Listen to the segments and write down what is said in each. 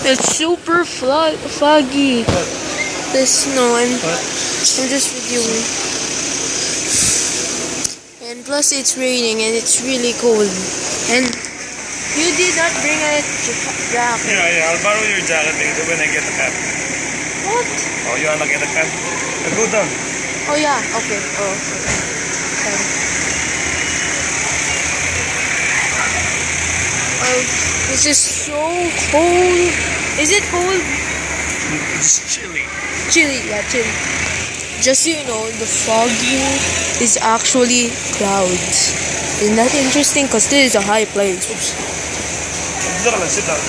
It's super foggy. I'm just reviewing. And plus it's raining and it's really cold. And you did not bring a jacket. Yeah, I'll borrow your jacket later when I get the cab. What? Oh, you wanna get a cab? Go down. Oh yeah, okay. Oh, sorry. This is so cold. Is it cold? It's chilly. Chilly, yeah, chilly. Just so you know, the foggy is actually clouds. Isn't that interesting? Because this is a high place. Oops. Sit down.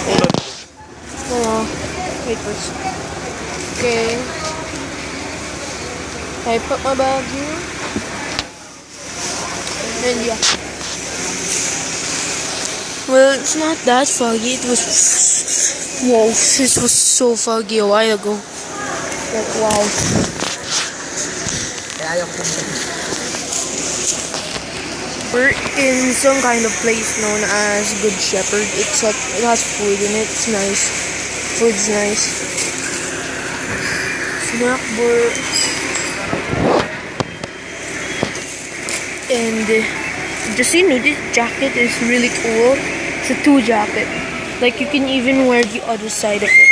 Hold on. Oh, wait first. Okay. I put my bag here. And yeah. Well, it's not that foggy. It was... Whoa, this was so foggy a while ago. Like, wow. We're in some kind of place known as Good Shepherd. It has food in it. It's nice. Food's nice. Snack bar. And just so you know, this jacket is really cool. It's a 2 jacket. Like you can even wear the other side of it.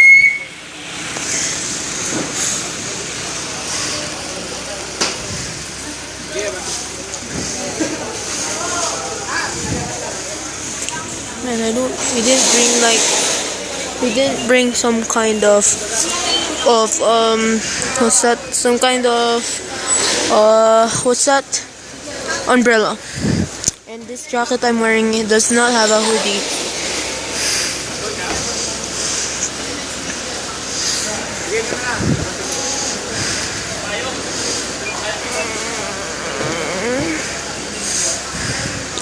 Man, we didn't bring some kind of what's that? Some kind of what's that? Umbrella. And this jacket I'm wearing, it does not have a hoodie.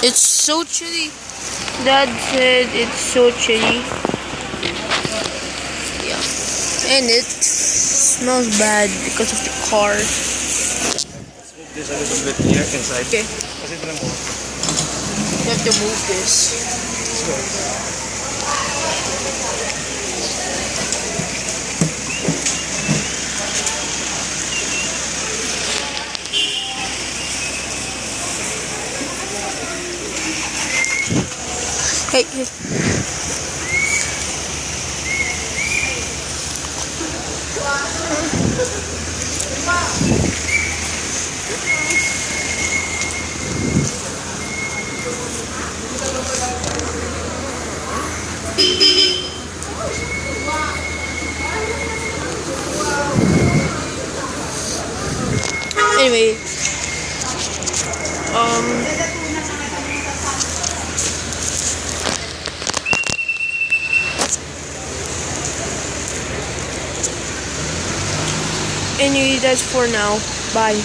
It's so chilly. Dad said it's so chilly. Yeah. And it smells bad because of the car. This a little bit here inside. Okay. You have to move this. Hey. Anyway, anyway, that's for now. Bye.